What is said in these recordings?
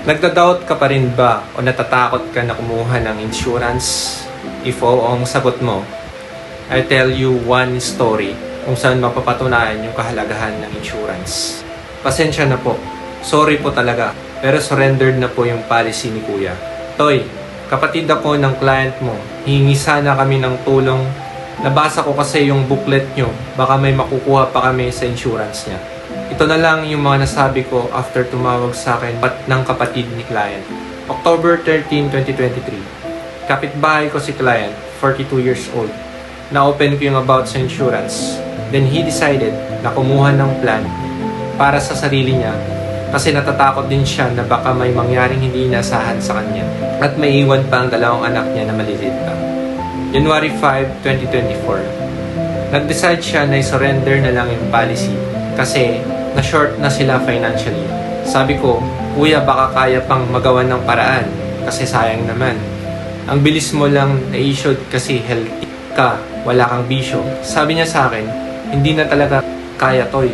Nagda-doubt ka pa rin ba o natatakot ka na kumuha ng insurance? If oo ang sagot mo, I'll tell you one story kung saan mapapatunayan yung kahalagahan ng insurance. Pasensya na po. Sorry po talaga. Pero surrendered na po yung policy ni Kuya. Toy, kapatid ako ng client mo. Hihingi sana kami ng tulong. Nabasa ko kasi yung booklet nyo. Baka may makukuha pa kami sa insurance niya. Ito na lang yung mga nasabi ko after tumawag sa akin ng kapatid ni client. October 13, 2023. Kapitbahay ko si client, 42 years old. Na-open ko yung about sa insurance. Then he decided na kumuha ng plan para sa sarili niya kasi natatakot din siya na baka may mangyaring hindi inasahan sa kanya at may iwan pa ang dalawang anak niya na maliliit pa. January 5, 2024. Nag-decide siya na i-surrender na lang yung policy kasi na-short na sila financially. Sabi ko, Kuya, baka kaya pang magawa ng paraan kasi sayang naman. Ang bilis mo lang na-issued kasi healthy ka, wala kang bisyo. Sabi niya sa akin, hindi na talaga kaya, Toy.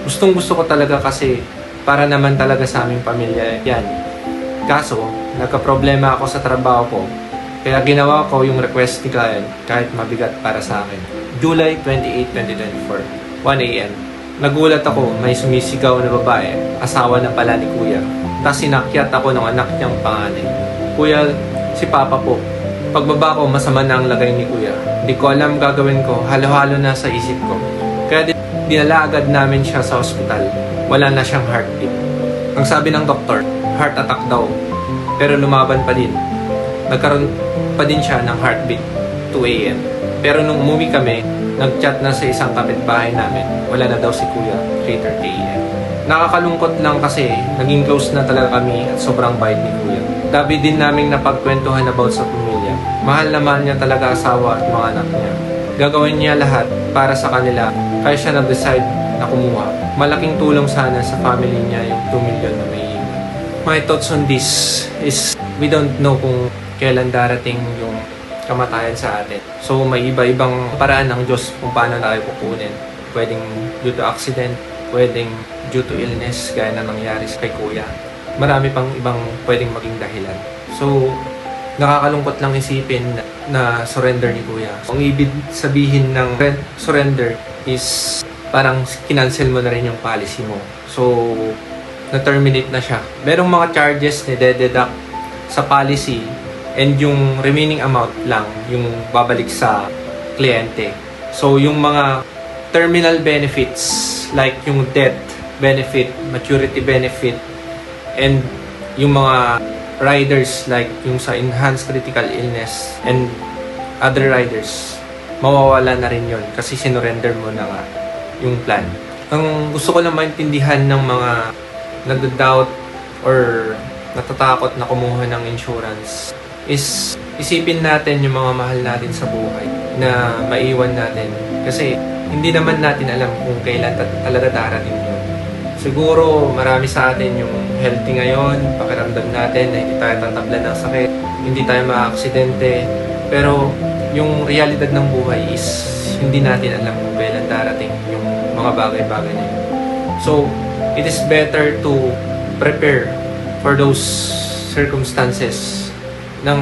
Gustong gusto ko talaga kasi para naman talaga sa aming pamilya yan. Kaso, nagka-problema ako sa trabaho ko kaya ginawa ko yung request ni client kahit mabigat para sa akin. July 28, 2024, 1 a.m. Nagulat ako, may sumisigaw na babae, asawa na pala ni Kuya. Tapos sinakyat ako ng anak niyang panganay. Kuya, si Papa po. Pagbaba ko, masama na ang lagay ni Kuya. Hindi ko alam gagawin ko, halo-halo na sa isip ko. Kaya dinala agad namin siya sa ospital. Wala na siyang heartbeat. Ang sabi ng doktor, heart attack daw. Pero lumaban pa din. Nagkaroon pa din siya ng heartbeat, 2 a.m. Pero nung umuwi kami, nag-chat na sa isang kapitbahay namin. Wala na daw si Kuya, 3:30 a.m. Nakakalungkot lang kasi naging close na talaga kami at sobrang bait ni Kuya. Dabi din naming napagkwentuhan about sa pamilya. Mahal na mahal niya talaga asawa at mga anak niya. Gagawin niya lahat para sa kanila kaya siya nag-decide na kumuha. Malaking tulong sana sa family niya yung 2 million na may iwan. My thoughts on this is we don't know kung kailan darating yung kamatayan sa atin. So may iba-ibang paraan ng Diyos kung paano tayo kukunin. Pwedeng due to accident, pwedeng due to illness gaya na nangyari kay Kuya. Marami pang ibang pwedeng maging dahilan. So nakakalungkot lang isipin na surrender ni Kuya. Ang ibig sabihin ng surrender is parang kinancel mo na rin yung policy mo. So na-terminate na siya. Merong mga charges na deduct sa policy and yung remaining amount lang yung babalik sa kliyente. So yung mga terminal benefits like yung death benefit, maturity benefit, and yung mga riders like yung sa enhanced critical illness and other riders, mawawala na rin yun kasi sinurrender mo na nga yung plan. Ang gusto ko lang maintindihan ng mga nagda-doubt or natatakot na kumuha ng insurance is isipin natin yung mga mahal natin sa buhay na maiwan natin. Kasi hindi naman natin alam kung kailan talaga darating yun. Siguro marami sa atin yung healthy ngayon, pakiramdam natin na hindi tayo tatablan ng sakit, hindi tayo ma-aksidente. Pero yung realidad ng buhay is hindi natin alam kung kailan darating yung mga bagay-bagay na yun. So, it is better to prepare for those circumstances nang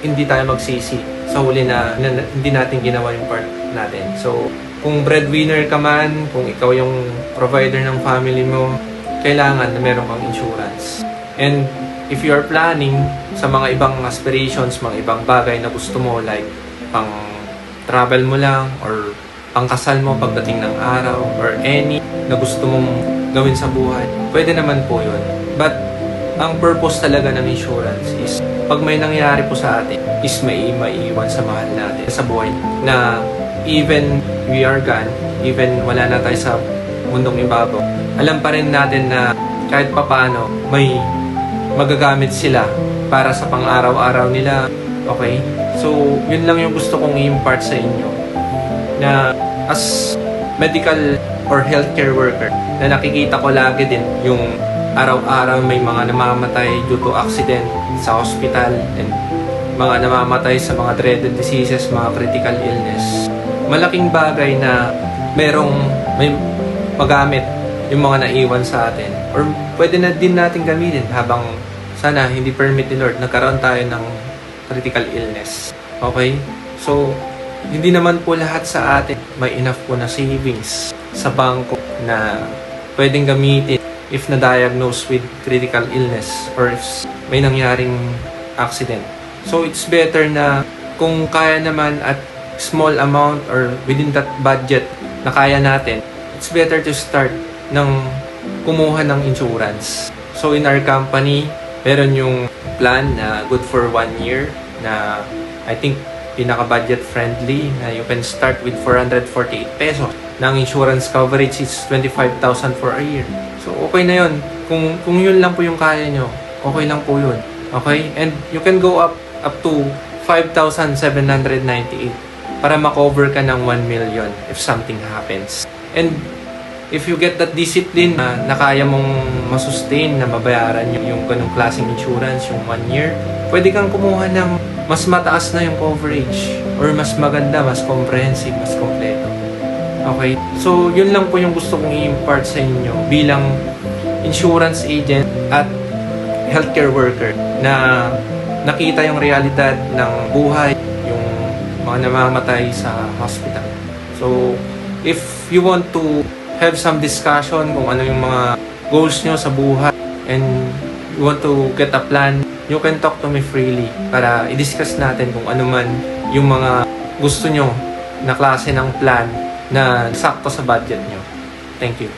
hindi tayo magsisi sa huli na hindi natin ginawa yung part natin. So, kung breadwinner ka man, kung ikaw yung provider ng family mo, kailangan na meron kang insurance. And if you are planning sa mga ibang aspirations, mga ibang bagay na gusto mo, like pang travel mo lang or pang kasal mo pagdating ng araw or any na gusto mong gawin sa buhay, pwede naman po yun. But ang purpose talaga ng insurance is pag may nangyari po sa atin is may maiiwan sa mahal natin sa buhay na even we are gone, even wala na tayo sa mundong ibabaw, alam pa rin natin na kahit papaano may magagamit sila para sa pang-araw-araw nila. Okay? So, yun lang yung gusto kong i-impart sa inyo na as medical or healthcare worker na nakikita ko lagi din yung araw-araw may mga namamatay due to accident sa hospital and mga namamatay sa mga dreaded diseases, mga critical illness. Malaking bagay na may magamit yung mga naiwan sa atin. Or pwede na din natin gamitin habang sana hindi permit ni Lord, nagkaroon tayo ng critical illness. Okay? So, hindi naman po lahat sa atin may enough po na savings sa bangko na pwedeng gamitin if na-diagnose with critical illness or if may nangyaring accident. So, it's better na kung kaya naman at small amount or within that budget na kaya natin, it's better to start ng kumuha ng insurance. So, in our company, meron yung plan na good for 1 year na I think pinaka-budget friendly na you can start with 448 pesos. Na ang insurance coverage is 25,000 for a year. So, okay na yun. Kung yun lang po yung kaya nyo, okay lang po yun. Okay? And you can go up to 5,798 para makover ka ng 1 million if something happens. And if you get that discipline na kaya mong masustain na mabayaran yung ganung klaseng insurance, yung 1 year, pwede kang kumuha ng mas mataas na yung coverage or mas maganda, mas comprehensive, mas kompleto. Okay? So, yun lang po yung gusto kong i-impart sa inyo bilang insurance agent at healthcare worker na nakita yung realidad ng buhay, yung mga namamatay sa hospital. So, if you want to have some discussion kung ano yung mga goals nyo sa buhay and you want to get a plan, you can talk to me freely para i-discuss natin kung ano man yung mga gusto nyo na klase ng plan na sakto sa budget nyo. Thank you.